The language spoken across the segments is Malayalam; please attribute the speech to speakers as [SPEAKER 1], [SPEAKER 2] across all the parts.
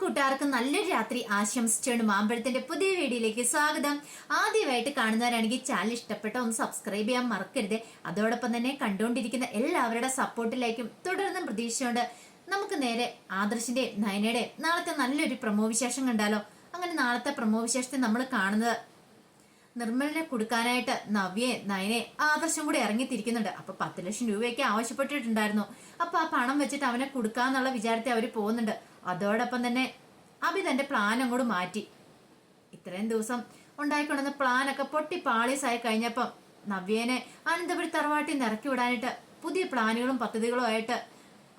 [SPEAKER 1] കൂട്ടുകാർക്ക് നല്ലൊരു രാത്രി ആശംസിച്ചുകൊണ്ട് മാമ്പഴത്തിന്റെ പുതിയ വീഡിയോയിലേക്ക് സ്വാഗതം. ആദ്യമായിട്ട് കാണുന്നവരാണെങ്കിൽ ചാനൽ ഇഷ്ടപ്പെട്ട ഒന്ന് സബ്സ്ക്രൈബ് ചെയ്യാൻ മറക്കരുത്. അതോടൊപ്പം തന്നെ കണ്ടുകൊണ്ടിരിക്കുന്ന എല്ലാവരുടെ സപ്പോർട്ടിലേക്കും തുടർന്നും പ്രതീക്ഷിച്ചുകൊണ്ട് നമുക്ക് നേരെ ആദർശിന്റെയും നയനയുടെയും നാളത്തെ നല്ലൊരു പ്രമോ വിശേഷം കണ്ടാലോ. അങ്ങനെ നാളത്തെ പ്രമോ വിശേഷത്തെ നമ്മൾ കാണുന്നത് നിർമ്മലിനെ കൊടുക്കാനായിട്ട് നവ്യയെ നയനെ ആദർശം കൂടി ഇറങ്ങിത്തിരിക്കുന്നുണ്ട്. അപ്പൊ 10 ലക്ഷം രൂപയൊക്കെ ആവശ്യപ്പെട്ടിട്ടുണ്ടായിരുന്നു. അപ്പൊ ആ പണം വെച്ചിട്ട് അവനെ കൊടുക്കാന്നുള്ള വിചാരത്തിൽ അവര് പോകുന്നുണ്ട്. അതോടൊപ്പം തന്നെ അഭി തന്റെ പ്ലാൻ അങ്ങോട്ട് മാറ്റി. ഇത്രയും ദിവസം ഉണ്ടായിക്കൊണ്ടുവന്ന പ്ലാനൊക്കെ പൊട്ടി പാളീസായി കഴിഞ്ഞപ്പം നവ്യേനെ അനന്തപുരി തറവാട്ടിൽ നിന്ന് ഇറക്കി വിടാനായിട്ട് പുതിയ പ്ലാനുകളും പദ്ധതികളും ആയിട്ട്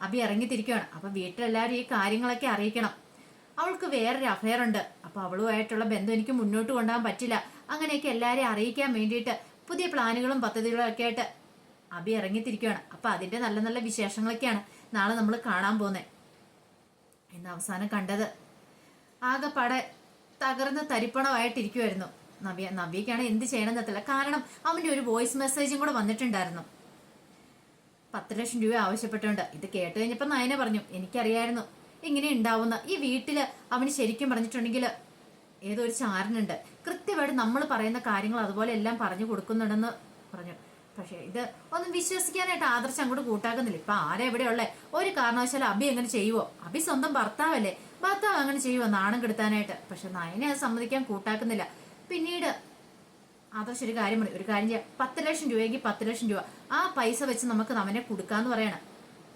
[SPEAKER 1] അഭി ഇറങ്ങിത്തിരിക്കുകയാണ്. അപ്പൊ വീട്ടിലെല്ലാവരും ഈ കാര്യങ്ങളൊക്കെ അറിയിക്കണം. അവൾക്ക് വേറൊരു അഫയർ ഉണ്ട്. അപ്പൊ അവളുമായിട്ടുള്ള ബന്ധം എനിക്ക് മുന്നോട്ട് കൊണ്ടുപോകാൻ പറ്റില്ല. അങ്ങനെയൊക്കെ എല്ലാവരെയും അറിയിക്കാൻ വേണ്ടിയിട്ട് പുതിയ പ്ലാനുകളും പദ്ധതികളും ഒക്കെ ആയിട്ട് അഭി ഇറങ്ങിത്തിരിക്കുകയാണ്. അപ്പൊ അതിന്റെ നല്ല നല്ല വിശേഷങ്ങളൊക്കെയാണ് നാളെ നമ്മൾ കാണാൻ പോകുന്നത്. ഇന്ന് അവസാനം കണ്ടത് ആകെപ്പാടെ തകർന്ന് തരിപ്പണമായിട്ടിരിക്കുമായിരുന്നു നവ്യക്കാണ് എന്ത് ചെയ്യണം എന്നത്തില്ല. കാരണം അവന്റെ ഒരു വോയിസ് മെസ്സേജും കൂടെ വന്നിട്ടുണ്ടായിരുന്നു. 10 ലക്ഷം രൂപ ആവശ്യപ്പെട്ടുണ്ട്. ഇത് കേട്ട് കഴിഞ്ഞപ്പോ നയന പറഞ്ഞു, എനിക്കറിയായിരുന്നു ഇങ്ങനെ ഉണ്ടാവുന്ന. ഈ വീട്ടില് അവന് ശരിക്കും പറഞ്ഞിട്ടുണ്ടെങ്കിൽ ഏതോ ഒരു ചാരനുണ്ട്, കൃത്യമായിട്ട് നമ്മൾ പറയുന്ന കാര്യങ്ങൾ അതുപോലെ എല്ലാം പറഞ്ഞു കൊടുക്കുന്നുണ്ടെന്ന് പറഞ്ഞു. പക്ഷെ ഇത് ഒന്നും വിശ്വസിക്കാനായിട്ട് ആദർശം അങ്ങോട്ട് കൂട്ടാക്കുന്നില്ല. ഇപ്പൊ ആരെ എവിടെയുള്ളേ? ഒരു കാരണവശാലും അഭി അങ്ങനെ ചെയ്യുവോ? അഭി സ്വന്തം ഭർത്താവല്ലേ, ഭർത്താവ് അങ്ങനെ ചെയ്യുവോ നാണം കെടുത്താനായിട്ട്? പക്ഷെ നയനെ അത് സമ്മതിക്കാൻ കൂട്ടാക്കുന്നില്ല. പിന്നീട് ആദർശം ഒരു കാര്യം ചെയ്യാം, 10 ലക്ഷം രൂപയെങ്കിൽ 10 ലക്ഷം രൂപ ആ പൈസ വെച്ച് നമുക്ക് അവനെ കൊടുക്കാന്ന് പറയണം.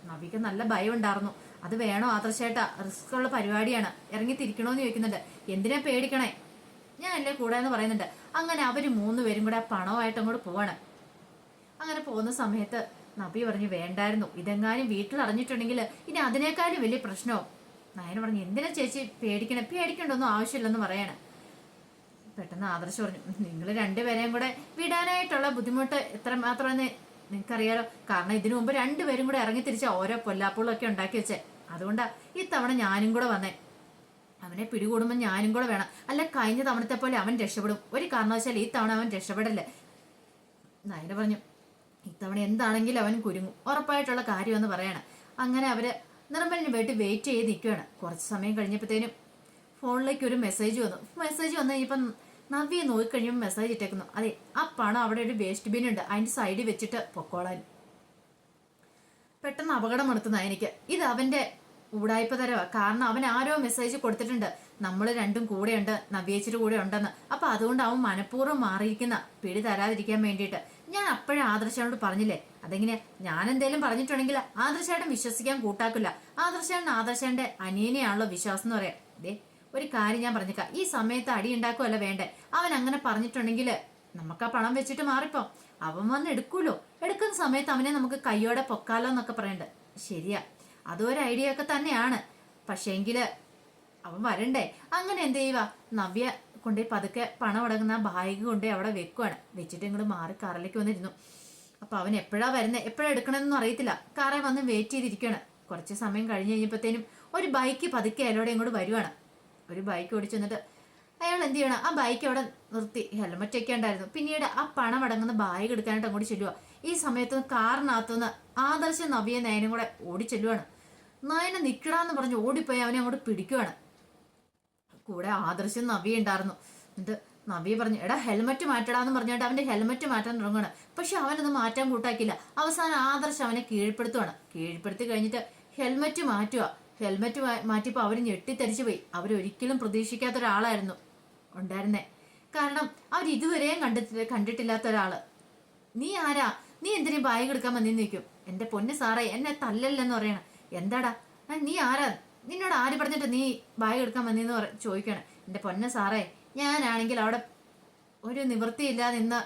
[SPEAKER 1] നവിക്ക് നല്ല ഭയം ഉണ്ടായിരുന്നു. അത് വേണോ ആദർശേട്ടാ, റിസ്ക് ഉള്ള പരിപാടിയാണ്, ഇറങ്ങി തിരിക്കണോന്ന് ചോദിക്കുന്നുണ്ട്. എന്തിനാ പേടിക്കണേ, ഞാൻ അല്ലേ കൂടെ എന്ന് പറയുന്നുണ്ട്. അങ്ങനെ അവര് 3 പേരും കൂടെ ആ പണമായിട്ട് അങ്ങോട്ട് പോവാണ്. അങ്ങനെ പോകുന്ന സമയത്ത് നബി പറഞ്ഞു, വേണ്ടായിരുന്നു, ഇതെങ്ങാനും വീട്ടിൽ അറിഞ്ഞിട്ടുണ്ടെങ്കിൽ ഇനി അതിനേക്കാളും വലിയ പ്രശ്നവും. നയന പറഞ്ഞു, എന്തിനാ ചേച്ചി പേടിക്കണ്ടൊന്നും ആവശ്യമില്ലെന്ന് പറയാണ്. പെട്ടെന്ന് ആദർശം പറഞ്ഞു, നിങ്ങൾ 2 പേരെയും കൂടെ വിടാനായിട്ടുള്ള ബുദ്ധിമുട്ട് എത്ര മാത്രമെന്ന് നിനക്കറിയാലോ. കാരണം ഇതിനു മുമ്പ് 2 പേരും കൂടെ ഇറങ്ങി തിരിച്ച ഓരോ പൊല്ലാപ്പുകളൊക്കെ ഉണ്ടാക്കി വെച്ചേ. അതുകൊണ്ടാ ഇത്തവണ ഞാനും കൂടെ വന്നേ. അവനെ പിടികൂടുമ്പോൾ ഞാനും കൂടെ വേണം. അല്ല കഴിഞ്ഞ തവണത്തെ പോലെ അവൻ രക്ഷപ്പെടും. ഒരു കാരണവശാലും ഈ തവണ അവൻ രക്ഷപ്പെടല്ലേ. നയന പറഞ്ഞു, ഇത്തവണ എന്താണെങ്കിലും അവൻ കുരുങ്ങും, ഉറപ്പായിട്ടുള്ള കാര്യമെന്ന് പറയാണ്. അങ്ങനെ അവര് നിർമ്മലിന് വേണ്ടി വെയിറ്റ് ചെയ്ത് നിൽക്കുകയാണ്. കുറച്ച് സമയം കഴിഞ്ഞപ്പോഴത്തേനും ഫോണിലേക്ക് ഒരു മെസ്സേജ് വന്നു കഴിഞ്ഞപ്പം നവ്യെ നോക്കിക്കഴിയുമ്പോൾ മെസ്സേജ് ഇട്ടേക്കുന്നു, അതെ ആ പണം അവിടെ ഒരു വേസ്റ്റ് ബിൻ ഉണ്ട്, അതിന്റെ സൈഡിൽ വെച്ചിട്ട് പൊക്കോളാൻ. പെട്ടെന്ന് അപകടം എടുത്തുന്ന എനിക്ക് ഇത് അവന്റെ ഊടായ്പ തരവാ. കാരണം അവൻ ആരോ മെസ്സേജ് കൊടുത്തിട്ടുണ്ട്, നമ്മൾ രണ്ടും കൂടെയുണ്ട്, നവ്യേച്ചിയുടെ കൂടെ ഉണ്ടെന്ന്. അപ്പൊ അതുകൊണ്ട് അവൻ മനഃപൂർവ്വം മാറിയിരിക്കുന്ന, പിടി തരാതിരിക്കാൻ വേണ്ടിയിട്ട്. ഞാൻ അപ്പോഴേ ആദർശനോട് പറഞ്ഞില്ലേ, അതെങ്ങനെയാ ഞാൻ എന്തേലും പറഞ്ഞിട്ടുണ്ടെങ്കിൽ ആദർശേട്ടൻ വിശ്വസിക്കാൻ കൂട്ടാക്കില്ല. ആദർശന്റെ അനിയനെയാണല്ലോ വിശ്വാസം എന്ന് പറയാം. ദേ ഒരു കാര്യം ഞാൻ പറഞ്ഞേക്കാം, ഈ സമയത്ത് അടി ഉണ്ടാക്കുമല്ല വേണ്ടേ. അവൻ അങ്ങനെ പറഞ്ഞിട്ടുണ്ടെങ്കിൽ നമുക്ക് ആ പണം വെച്ചിട്ട് മാറിപ്പോ അവൻ വന്ന് എടുക്കൂലോ. എടുക്കുന്ന സമയത്ത് അവനെ നമുക്ക് കയ്യോടെ പൊക്കാലോ എന്നൊക്കെ പറയണ്ടേ. ശരിയാ, അതൊരു ഐഡിയ ഒക്കെ തന്നെയാണ്. പക്ഷേങ്കില് അവൻ വരണ്ടേ. അങ്ങനെ എന്ത് ചെയ്യുക, നവ്യ കൊണ്ടേ പതുക്കെ പണം അടങ്ങുന്ന ബാഗ് കൊണ്ടേ അവിടെ വെക്കുവാണ്. വെച്ചിട്ട് ഇങ്ങോട്ട് മാറി കാറിലേക്ക് വന്നിരുന്നു. അപ്പൊ അവൻ എപ്പോഴാ വരുന്നത്, എപ്പോഴാ എടുക്കണമെന്നൊന്നും അറിയത്തില്ല. കാറെ വന്ന് വെയിറ്റ് ചെയ്തിരിക്കുകയാണ്. കുറച്ച് സമയം കഴിഞ്ഞ് കഴിഞ്ഞപ്പോഴത്തേനും ഒരു ബൈക്ക് പതുക്കെ അയാളോടെ ഇങ്ങോട്ട് വരുവാണ്. ഒരു ബൈക്ക് ഓടിച്ചു വന്നിട്ട് അയാൾ എന്ത് ചെയ്യണം, ആ ബൈക്ക് അവിടെ നിർത്തി. ഹെൽമറ്റ് ഒക്കെ ഉണ്ടായിരുന്നു. പിന്നീട് ആ പണം അടങ്ങുന്ന ബാഗ് എടുക്കാനായിട്ട് അങ്ങോട്ട് ചെല്ലുക. ഈ സമയത്ത് കാറിനകത്തുനിന്ന് ആദർശം നവ്യ നയനും കൂടെ ഓടിച്ചെല്ലുവാണ്. നയന നിക്കടാന്ന് പറഞ്ഞ് ഓടിപ്പോയി അവനെ അങ്ങോട്ട് പിടിക്കുവാണ്. കൂടെ ആദർശം നവ്യ ഉണ്ടായിരുന്നു. എന്നിട്ട് നവ്യ പറഞ്ഞു, എടാ ഹെൽമറ്റ് മാറ്റടാന്ന് പറഞ്ഞിട്ട് അവന്റെ ഹെൽമറ്റ് മാറ്റാൻ തുടങ്ങുകയാണ്. പക്ഷെ അവനത് മാറ്റാൻ കൂട്ടാക്കില്ല. അവസാനം ആദർശം അവനെ കീഴ്പ്പെടുത്തുവാണ്. കീഴ്പ്പെടുത്തി കഴിഞ്ഞിട്ട് ഹെൽമറ്റ് മാറ്റുക. ഹെൽമറ്റ് മാറ്റിയപ്പോൾ അവർ ഞെട്ടിത്തരിച്ചു പോയി. അവരൊരിക്കലും പ്രതീക്ഷിക്കാത്ത ഒരാളായിരുന്നു ഉണ്ടായിരുന്നേ. കാരണം അവർ ഇതുവരെയും കണ്ടിട്ടില്ലാത്ത ഒരാള്. നീ ആരാ, നീ എന്തിനും ബാഗ് എടുക്കാൻ വന്നിന്ന് നിൽക്കും. എന്റെ പൊന്ന് സാറേ, എന്നെ തല്ലല്ലെന്ന് പറയണം. എന്താടാ നീ ആരാ, നിന്നോട് ആര് പറഞ്ഞിട്ട് നീ ബാഗ് എടുക്കാൻ വന്നിന്ന് ചോദിക്കണം. എന്റെ പൊന്ന് സാറേ, ഞാനാണെങ്കിൽ അവിടെ ഒരു നിവൃത്തിയില്ലാതെ നിന്ന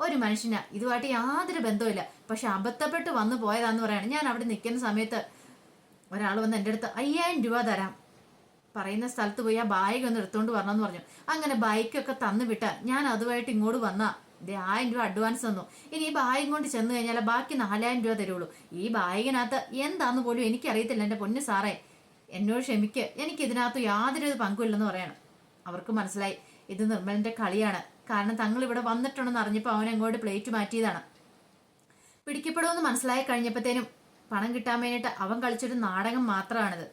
[SPEAKER 1] ഒരു മനുഷ്യനാ, ഇതുമായിട്ട് യാതൊരു ബന്ധവുമില്ല. പക്ഷെ അബദ്ധപ്പെട്ട് വന്നു പോയതാന്ന് പറയാണ്. ഞാൻ അവിടെ നിൽക്കുന്ന സമയത്ത് ഒരാൾ വന്ന് എൻ്റെ അടുത്ത് 5000 രൂപ തരാം, പറയുന്ന സ്ഥലത്ത് പോയി ആ ബാഗ് ഒന്ന് എടുത്തോണ്ട് വരണമെന്ന് പറഞ്ഞു. അങ്ങനെ ബൈക്കൊക്കെ തന്നു വിട്ട ഞാൻ അതുമായിട്ട് ഇങ്ങോട്ട് വന്നാ. ഇത് 1000 രൂപ അഡ്വാൻസ് തന്നു. ഇനി ഈ ബാഗ് കൊണ്ട് ചെന്ന് കഴിഞ്ഞാൽ ബാക്കി 4000 രൂപ തരുള്ളൂ. ഈ ബാഗിനകത്ത് എന്താന്ന് പോലും എനിക്കറിയത്തില്ല. എൻ്റെ പൊന്ന് സാറേ, എന്നോട് ക്ഷമിക്ക്, എനിക്ക് ഇതിനകത്ത് യാതൊരു പങ്കുമില്ലെന്ന് പറയണം. അവർക്ക് മനസ്സിലായി ഇത് നിർമ്മലിന്റെ കളിയാണ്. കാരണം തങ്ങൾ ഇവിടെ വന്നിട്ടുണ്ടെന്ന് അറിഞ്ഞപ്പോൾ അവൻ അങ്ങോട്ട് പ്ലേറ്റ് മാറ്റിയതാണ്. പിടിക്കപ്പെടുമെന്ന് മനസ്സിലായി കഴിഞ്ഞപ്പോഴത്തേനും പണം കിട്ടാൻ വേണ്ടിയിട്ട് അവൻ കളിച്ചൊരു നാടകം മാത്രമാണിത്.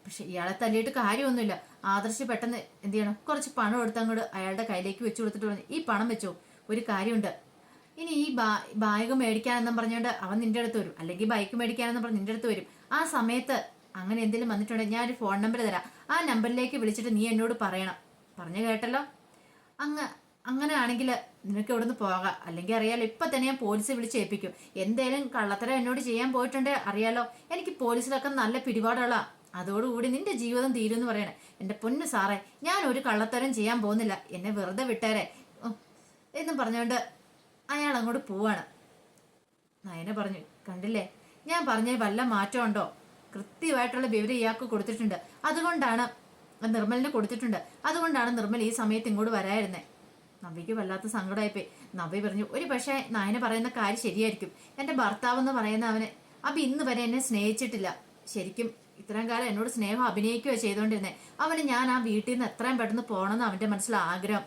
[SPEAKER 1] പക്ഷെ ഇയാളെ തല്ലിയിട്ട് കാര്യമൊന്നുമില്ല. ആദർശ് പെട്ടെന്ന് എന്ത് ചെയ്യണം, കുറച്ച് പണം എടുത്ത് അങ്ങോട്ട് അയാളുടെ കയ്യിലേക്ക് വെച്ച് കൊടുത്തിട്ട് പറഞ്ഞു, ഈ പണം വെച്ചോ, ഒരു കാര്യമുണ്ട്, ഇനി ഈ ബാഗ് മേടിക്കാനെന്നും പറഞ്ഞുകൊണ്ട് അവൻ നിന്റെ അടുത്ത് വരും, അല്ലെങ്കിൽ ബൈക്ക് മേടിക്കാനെന്നും പറഞ്ഞ് നിന്റെ അടുത്ത് വരും. ആ സമയത്ത് അങ്ങനെ എന്തെങ്കിലും വന്നിട്ടുണ്ടെങ്കിൽ ഞാനൊരു ഫോൺ നമ്പർ തരാം, ആ നമ്പറിലേക്ക് വിളിച്ചിട്ട് നീ എന്നോട് പറയണം. പറഞ്ഞു കേട്ടല്ലോ? അങ്ങനെ ആണെങ്കിൽ നിനക്ക് ഇവിടുന്ന് പോകാം, അല്ലെങ്കിൽ അറിയാലോ ഇപ്പൊ തന്നെ ഞാൻ പോലീസ് വിളിച്ച് ഏൽപ്പിക്കും. എന്തേലും കള്ളത്തരം എന്നോട് ചെയ്യാൻ പോയിട്ടുണ്ടേ അറിയാലോ, എനിക്ക് പോലീസിലൊക്കെ നല്ല പിടിപാടുള്ള, അതോടുകൂടി നിന്റെ ജീവിതം തീരുമെന്ന് പറയണേ. എന്റെ പൊന്നു സാറേ, ഞാൻ ഒരു കള്ളത്തരം ചെയ്യാൻ പോകുന്നില്ല, എന്നെ വെറുതെ വിട്ടേരെ എന്നും പറഞ്ഞുകൊണ്ട് അയാൾ അങ്ങോട്ട് പോവാണ്. നയന പറഞ്ഞു, കണ്ടില്ലേ, ഞാൻ പറഞ്ഞ വല്ല മാറ്റമുണ്ടോ? കൃത്യമായിട്ടുള്ള വിവരം ഇയാൾക്ക് കൊടുത്തിട്ടുണ്ട്, അതുകൊണ്ടാണ് നിർമ്മലിന് കൊടുത്തിട്ടുണ്ട്, അതുകൊണ്ടാണ് നിർമ്മൽ ഈ സമയത്ത് ഇങ്ങോട്ട് വരായിരുന്നേ. നവ്യക്ക് വല്ലാത്ത സങ്കടമായിപ്പോയി. നവ്യ പറഞ്ഞു, ഒരു പക്ഷേ നയന പറയുന്ന കാര്യം ശരിയായിരിക്കും. എൻ്റെ ഭർത്താവ് എന്ന് പറയുന്ന അവന് ഇന്ന് വരെ എന്നെ സ്നേഹിച്ചിട്ടില്ല. ശരിക്കും ഇത്രയും കാലം എന്നോട് സ്നേഹം അഭിനയിക്കുകയോ ചെയ്തുകൊണ്ടിരുന്നേ. അവന് ഞാൻ ആ വീട്ടിൽ നിന്ന് എത്രയും പെട്ടെന്ന് പോകണമെന്ന് അവൻ്റെ മനസ്സിൽ ആഗ്രഹം.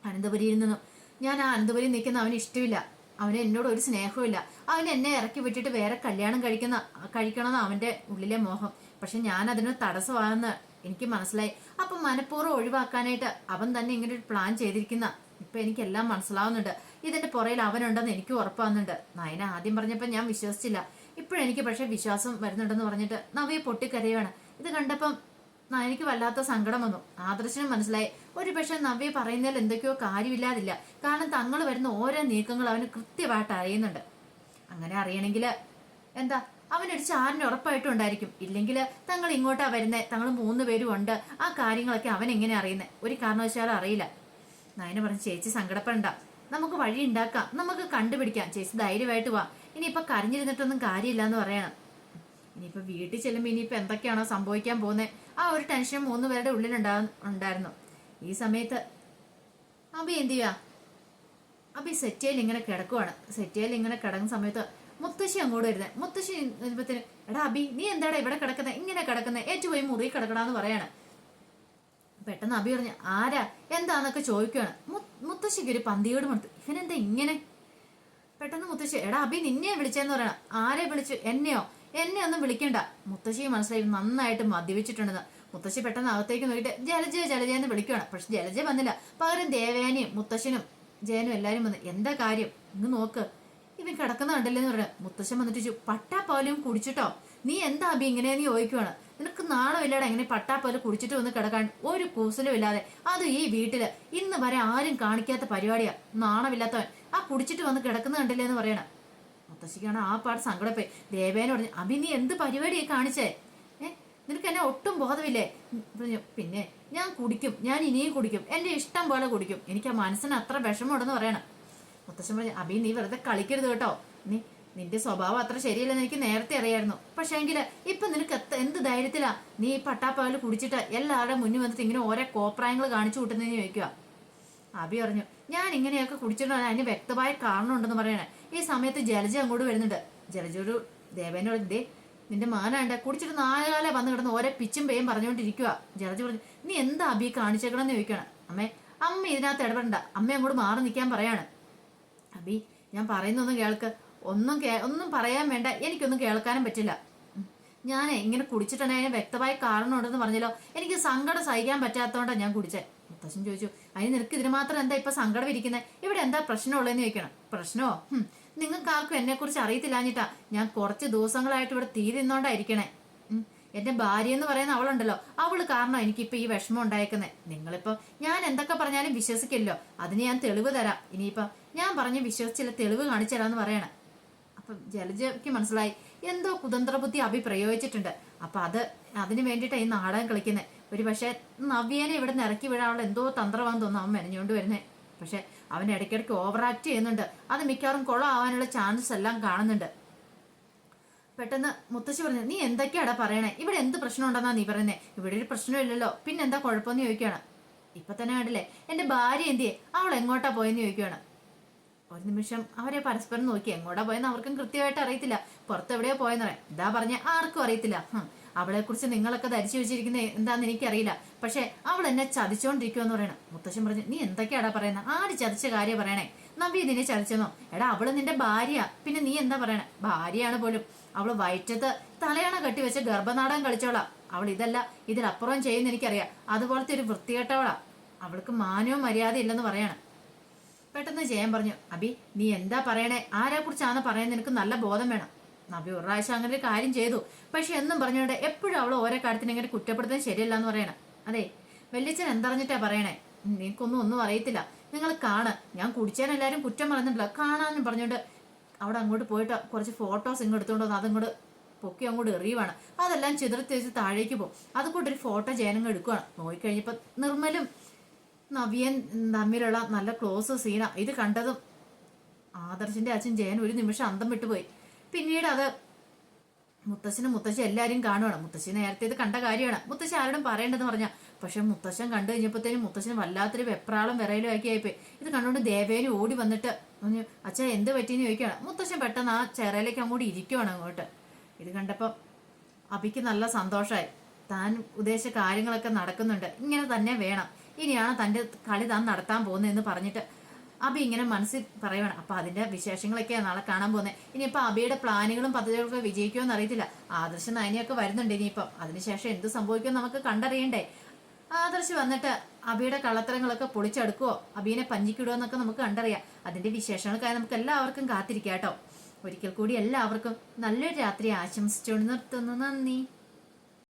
[SPEAKER 1] അനന്തപുരിയിൽ നിന്നും ഞാൻ ആ അനന്തപുരിയിൽ നിൽക്കുന്ന അവന് ഇഷ്ടമില്ല. അവന് എന്നോട് ഒരു സ്നേഹവും അവന് എന്നെ ഇറക്കി വിട്ടിട്ട് വേറെ കല്യാണം കഴിക്കണമെന്ന് അവൻ്റെ ഉള്ളിലെ മോഹം. പക്ഷെ ഞാൻ അതിന് തടസ്സമാണെന്ന് എനിക്ക് മനസ്സിലായി. അപ്പം മനഃപൂർവ്വം ഒഴിവാക്കാനായിട്ട് അവൻ തന്നെ ഇങ്ങനെ ഒരു പ്ലാൻ ചെയ്തിരിക്കുന്ന ഇപ്പൊ എനിക്കെല്ലാം മനസ്സിലാവുന്നുണ്ട്. ഇതിന്റെ പുറയിൽ അവനുണ്ടെന്ന് എനിക്ക് ഉറപ്പാവുന്നുണ്ട്. നയന ആദ്യം പറഞ്ഞപ്പോൾ ഞാൻ വിശ്വസിച്ചില്ല, ഇപ്പോഴെനിക്ക് പക്ഷെ വിശ്വാസം വരുന്നുണ്ടെന്ന് പറഞ്ഞിട്ട് നവ്യ പൊട്ടിക്കരയാണ്. ഇത് കണ്ടപ്പം നയനയ്ക്ക് വല്ലാത്ത സങ്കടം വന്നു. ആദർശനും മനസ്സിലായി, ഒരു പക്ഷെ നവ്യ പറയുന്നതിൽ എന്തൊക്കെയോ കാര്യമില്ലാതില്ല. കാരണം തങ്ങൾ വരുന്ന ഓരോ നീക്കങ്ങൾ അവന് കൃത്യമായിട്ട് അറിയുന്നുണ്ട്. അങ്ങനെ അറിയണമെങ്കിൽ എന്താ, അവനൊരു ചാറിന് ഉറപ്പായിട്ടും ഉണ്ടായിരിക്കും. ഇല്ലെങ്കിൽ തങ്ങൾ ഇങ്ങോട്ടാ വരുന്നത്, തങ്ങൾ 3 പേരും ഉണ്ട്. ആ കാര്യങ്ങളൊക്കെ അവൻ എങ്ങനെ അറിയുന്നത്? ഒരു കാരണവശാലും അറിയില്ല. നയന പറഞ്ഞു, ചേച്ചി സങ്കടപ്പെടണ്ട, നമുക്ക് വഴി ഉണ്ടാക്കാം, നമുക്ക് കണ്ടുപിടിക്കാം. ചേച്ചി ധൈര്യമായിട്ട് വാ, ഇനിയിപ്പൊ കരഞ്ഞിരുന്നിട്ടൊന്നും കാര്യമില്ല എന്ന് പറയണം. ഇനിയിപ്പോ വീട്ടിൽ ചെല്ലുമ്പോ ഇനിയിപ്പോ എന്തൊക്കെയാണോ സംഭവിക്കാൻ പോകുന്നത്, ആ ഒരു ടെൻഷൻ 3 പേരുടെ ഉള്ളിലുണ്ടായിരുന്നു. ഈ സമയത്ത് അബി എന്ത് ചെയ്യാ, അബി സെറ്റയിൽ ഇങ്ങനെ കിടക്കുവാണ്. സെറ്റയിൽ ഇങ്ങനെ കിടക്കുന്ന സമയത്ത് മുത്തശ്ശി അങ്ങോട്ട് വരുന്നത്. മുത്തശ്ശി വരുമ്പത്തിന്, എടാ അബി, നീ എന്താടാ ഇവിടെ കിടക്കുന്നത്, ഇങ്ങനെ കിടക്കുന്നത്, ഏറ്റുപോയി മുറി കിടക്കടാന്ന് പറയാണ്. പെട്ടെന്ന് അബി പറഞ്ഞു, ആരാ എന്താന്നൊക്കെ ചോദിക്കുകയാണ്. മുത്തശ്ശിക്ക് ഒരു പന്തിയോട് മടുത്തു, ഇവനെന്താ ഇങ്ങനെ? പെട്ടെന്ന് മുത്തശ്ശി, എടാ അബി, നിന്നെ വിളിച്ചെന്ന് പറയണം. ആരെ വിളിച്ചു? എന്നെ ഒന്നും വിളിക്കണ്ട. മുത്തശ്ശിയെ മനസ്സിലായി നന്നായിട്ട് മദ്യപിച്ചിട്ടുണ്ടെന്ന്. മുത്തശ്ശി പെട്ടെന്ന് അകത്തേക്ക് നോക്കിയിട്ട് ജലജ എന്ന് വിളിക്കുകയാണ്. പക്ഷെ ജലജ വന്നില്ല. പകരം ദേവയാനിയും മുത്തശ്ശനും ജയനും എല്ലാരും വന്ന്, എന്താ കാര്യം, ഇങ്ങ് നോക്ക്, ഇവൻ കിടക്കുന്ന കണ്ടല്ലേന്ന് പറയാം. മുത്തശ്ശൻ വന്നിട്ട് പട്ടാപ്പാലും കുടിച്ചിട്ടോ, നീ എന്താ അബി ഇങ്ങനെയെന്ന് ചോദിക്കുവാണ്. നിനക്ക് നാണമില്ലാതെ എങ്ങനെ പട്ടാപ്പാല് കുടിച്ചിട്ട് വന്ന് കിടക്കാൻ? ഒരു കൂസലും ഇല്ലാതെ, അത് ഈ വീട്ടില് ഇന്ന് വരെ ആരും കാണിക്കാത്ത പരിപാടിയാ. നാണമില്ലാത്തവൻ ആ കുടിച്ചിട്ട് വന്ന് കിടക്കുന്ന കണ്ടില്ലേന്ന് പറയണം. മുത്തശ്ശിക്കാണ് ആ പാട് സങ്കടപ്പോയി. ദേവേനെ പറഞ്ഞു, അബി നീ എന്ത് പരിപാടിയെ കാണിച്ചേ? നിനക്ക് എന്നെ ഒട്ടും ബോധമില്ലേ? പിന്നെ ഞാൻ കുടിക്കും, ഞാൻ ഇനിയും കുടിക്കും, എന്റെ ഇഷ്ടം പോലെ കുടിക്കും, എനിക്ക് ആ മനസ്സിന് അത്ര വിഷമമുണ്ടെന്ന് പറയണം. മുത്തശ്ശൻ പറഞ്ഞു, അബി നീ വെറുതെ കളിക്കരുത് കേട്ടോ, നിന്റെ സ്വഭാവം അത്ര ശരിയല്ലെന്ന് എനിക്ക് നേരത്തെ അറിയായിരുന്നു. പക്ഷെ എങ്കില് ഇപ്പൊ നിനക്ക് എന്ത് ധൈര്യത്തിലാ നീ ഈ പട്ടാപ്പാല് കുടിച്ചിട്ട് എല്ലാവരുടെ മുന്നിൽ വന്നിട്ട് ഇങ്ങനെ ഓരോ കോപ്രായങ്ങൾ കാണിച്ചു കൂട്ടുന്നതെന്ന് ചോദിക്കുക. അബി പറഞ്ഞു, ഞാൻ ഇങ്ങനെയൊക്കെ കുടിച്ചിട്ട് അതിന് വ്യക്തമായ കാരണം ഉണ്ടെന്ന് പറയണേ. ഈ സമയത്ത് ജലജ അങ്ങോട്ട് വരുന്നുണ്ട്. ജലജോട് ദേവേനോട്, ദേ നിന്റെ മാനാണ്ട് കുടിച്ചിട്ട് 4 കാലം വന്ന് കിടന്ന് ഓരോ പിച്ചും പേയും പറഞ്ഞുകൊണ്ടിരിക്കുക. ജലജ പറഞ്ഞു, നീ എന്താ അബി കാണിച്ചേക്കണമെന്ന് ചോദിക്കണം. അമ്മ ഇതിനകത്ത് ഇടപെടണ്ട, അമ്മ അങ്ങോട്ട് മാറി നിൽക്കാൻ പറയാണ്. അബി, ഞാൻ പറയുന്നൊന്നും കേൾക്ക്, ഒന്നും പറയാൻ വേണ്ട, എനിക്കൊന്നും കേൾക്കാനും പറ്റില്ല. ഞാനേ ഇങ്ങനെ കുടിച്ചിട്ടുണ്ടെങ്കിൽ അതിന് വ്യക്തമായ കാരണം ഉണ്ടെന്ന് പറഞ്ഞല്ലോ, എനിക്ക് സങ്കടം സഹിക്കാൻ പറ്റാത്തതുകൊണ്ടാണ് ഞാൻ കുടിച്ചേ. മുത്തശ്ശൻ ചോദിച്ചു, അതിന് നിനക്ക് ഇതിന് മാത്രം എന്താ ഇപ്പൊ സങ്കടം ഇരിക്കുന്നത്? ഇവിടെ എന്താ പ്രശ്നമുള്ളതെന്ന് ചോദിക്കണം. പ്രശ്നമോ? നിങ്ങൾക്ക് ആർക്കും എന്നെ കുറിച്ച് അറിയത്തില്ലാഞ്ഞിട്ടാ ഞാൻ കുറച്ച് ദിവസങ്ങളായിട്ട് ഇവിടെ തീ തിന്നോണ്ടായിരിക്കണേ. എന്റെ ഭാര്യ എന്ന് പറയുന്ന അവളുണ്ടല്ലോ, അവള് കാരണം എനിക്കിപ്പോ ഈ വിഷമം ഉണ്ടായേക്കുന്നേ. നിങ്ങളിപ്പോ ഞാൻ എന്തൊക്കെ പറഞ്ഞാലും വിശ്വസിക്കില്ലോ, അതിന് ഞാൻ തെളിവ് തരാം. ഇനിയിപ്പോ ഞാൻ പറഞ്ഞ് വിശ്വസിച്ചില്ല, തെളിവ് കാണിച്ചു തരാന്ന് പറയണേ. അപ്പൊ ജലജയ്ക്ക് മനസ്സിലായി എന്തോ കുതന്ത്ര ബുദ്ധി അഭി പ്രയോഗിച്ചിട്ടുണ്ട്. അപ്പൊ അതിന് വേണ്ടിയിട്ടാണ് ഈ നാടകം കളിക്കുന്നത്. ഒരു പക്ഷെ നവ്യേനെ ഇവിടെ നിന്ന് ഇറക്കി വിടാനുള്ള എന്തോ തന്ത്രമാണെന്ന് തോന്നുന്നു അവൻ മെനഞ്ഞുകൊണ്ട് വരുന്നേ. പക്ഷെ അവൻ ഇടയ്ക്കിടയ്ക്ക് ഓവർ ആക്ട് ചെയ്യുന്നുണ്ട്. അത് മിക്കവാറും കുളമാവാനുള്ള ചാൻസസ് എല്ലാം കാണുന്നുണ്ട്. പെട്ടെന്ന് മുത്തശ്ശി പറഞ്ഞു, നീ എന്തൊക്കെയാടാ പറയണേ? ഇവിടെ എന്ത് പ്രശ്നം ഉണ്ടെന്നാ നീ പറയുന്നേ? ഇവിടെ ഒരു പ്രശ്നമില്ലല്ലോ, പിന്നെ എന്താ കുഴപ്പമെന്ന് ചോദിക്കുകയാണ്. ഇപ്പൊ തന്നെ കണ്ടില്ലേ എന്റെ ഭാര്യ എന്തിയെ, അവൾ എങ്ങോട്ടാ പോയെന്ന് ചോദിക്കുകയാണ്. ഒരു നിമിഷം അവരെ പരസ്പരം നോക്കി. എങ്ങോട്ടാ പോയെന്ന് അവർക്കും കൃത്യമായിട്ട് അറിയത്തില്ല. പുറത്ത് എവിടെയോ പോയെന്ന് പറയാം. എന്താ പറഞ്ഞ ആർക്കും അറിയത്തില്ല. അവളെ കുറിച്ച് നിങ്ങളൊക്കെ ധരിച്ചു വെച്ചിരിക്കുന്നത് എന്താന്ന് എനിക്കറിയില്ല, പക്ഷെ അവൾ എന്നെ ചതിച്ചോണ്ടിരിക്കുമെന്ന് പറയണം. മുത്തശ്ശൻ പറഞ്ഞു, നീ എന്തൊക്കെയാടാ പറയുന്നത്? ആര് ചതിച്ച കാര്യം പറയണേ? നവ്യ നിന്നെ ചതിച്ചെന്നോ? എടാ അവള് നിന്റെ ഭാര്യ, പിന്നെ നീ എന്താ പറയണേ? ഭാര്യയാണ് പോലും. അവള് വയറ്റത്ത് തലയണ കെട്ടിവെച്ച് ഗർഭനാടകം കളിച്ചോളാം. അവൾ ഇതല്ല ഇതിലപ്പുറം ചെയ്യുന്ന എനിക്കറിയാം. അതുപോലത്തെ ഒരു വൃത്തികെട്ടവളാ. അവൾക്ക് മാനവും മര്യാദ ഇല്ലെന്ന് പറയാണ്. പെട്ടെന്ന് ജയൻ പറഞ്ഞു, അബി നീ എന്താ പറയണേ? ആരെ കുറിച്ചാണ് പറയുന്നത്? നിനക്ക് നല്ല ബോധം വേണം. നബി ഒരു പ്രാവശ്യം അങ്ങനെ ഒരു കാര്യം ചെയ്തു. പക്ഷെ എന്നും പറഞ്ഞുകൊണ്ട് എപ്പോഴും അവൾ ഓരോ കാര്യത്തിന് ഇങ്ങനെ കുറ്റപ്പെടുത്താൻ ശരിയല്ല എന്ന് പറയണം. അതെ, വല്യച്ഛൻ എന്തറിഞ്ഞിട്ടാ പറയണേ? ഒന്നും അറിയത്തില്ല. നിങ്ങൾ കാണ്, ഞാൻ കുടിച്ചാൻ എല്ലാവരും കുറ്റം പറഞ്ഞിട്ടില്ല, കാണാനും പറഞ്ഞുകൊണ്ട് അവിടെ അങ്ങോട്ട് പോയിട്ട് കുറച്ച് ഫോട്ടോസ് ഇങ്ങോട്ട് എടുത്തുകൊണ്ട് വന്ന് അതങ്ങോട്ട് പൊക്കി അങ്ങോട്ട് എറിയുവാണ്. അതെല്ലാം ചിതർത്തി വെച്ച് താഴേക്ക് പോകും. അതുകൊണ്ടൊരു ഫോട്ടോ ജയനങ്ങൾ എടുക്കുവാണ്. നോക്കിക്കഴിഞ്ഞപ്പോൾ നിർമ്മലും നവ്യൻ തമ്മിലുള്ള നല്ല ക്ലോസ് സീനാ. ഇത് കണ്ടതും ആദർശിന്റെ അച്ഛൻ ജയൻ ഒരു നിമിഷം അന്തം വിട്ടുപോയി. പിന്നീട് അത് മുത്തശ്ശനും മുത്തശ്ശി എല്ലാവരും കാണുവാണ്. മുത്തശ്ശി നേരത്തെ ഇത് കണ്ട കാര്യമാണ്. മുത്തശ്ശി ആരോടും പറയേണ്ടതെന്ന് പറഞ്ഞാൽ, പക്ഷെ മുത്തശ്ശൻ കണ്ടു കഴിഞ്ഞപ്പോഴത്തേനും മുത്തശ്ശന് വല്ലാത്തൊരു വെപ്രാളം വിറയിലും ആക്കി ആയിപ്പോയി. ഇത് കണ്ടുകൊണ്ട് ദേവേനും ഓടി വന്നിട്ട് പറഞ്ഞു, അച്ഛാ എന്ത് പറ്റിയെന്ന് ചോദിക്കുകയാണ്. മുത്തശ്ശൻ പെട്ടെന്ന് ആ ചെറയിലേക്ക് അങ്ങോട്ട് ഇരിക്കുവാണ് അങ്ങോട്ട്. ഇത് കണ്ടപ്പോൾ അബിക്ക് നല്ല സന്തോഷമായി. താൻ ഉദ്ദേശിച്ച കാര്യങ്ങളൊക്കെ നടക്കുന്നുണ്ട്, ഇങ്ങനെ തന്നെ വേണം, ഇനിയാണ് തൻ്റെ കളി താൻ നടത്താൻ പോകുന്നതെന്ന് പറഞ്ഞിട്ട് അബി ഇങ്ങനെ മനസ്സിൽ പറയുവാണ്. അപ്പൊ അതിന്റെ വിശേഷങ്ങളൊക്കെയാണ് നാളെ കാണാൻ പോകുന്നത്. ഇനിയിപ്പോൾ അബിയുടെ പ്ലാനുകളും പദ്ധതികളൊക്കെ വിജയിക്കുമെന്ന് അറിയത്തില്ല. ആദർശ് നയനിയൊക്കെ വരുന്നുണ്ട്. ഇനിയിപ്പം അതിനുശേഷം എന്ത് സംഭവിക്കുമെന്ന് നമുക്ക് കണ്ടറിയണ്ടേ. ആദർശ് വന്നിട്ട് അബിയുടെ കള്ളത്തരങ്ങളൊക്കെ പൊളിച്ചെടുക്കുവോ, അബീനെ പഞ്ചിക്കിടുവോ എന്നൊക്കെ നമുക്ക് കണ്ടറിയാം. അതിന്റെ വിശേഷങ്ങൾക്കായി നമുക്ക് എല്ലാവർക്കും കാത്തിരിക്കാം കേട്ടോ. ഒരിക്കൽ കൂടി എല്ലാവർക്കും നല്ലൊരു രാത്രി ആശംസിച്ചുകൊണ്ട് നിർത്തുന്നു. നന്ദി.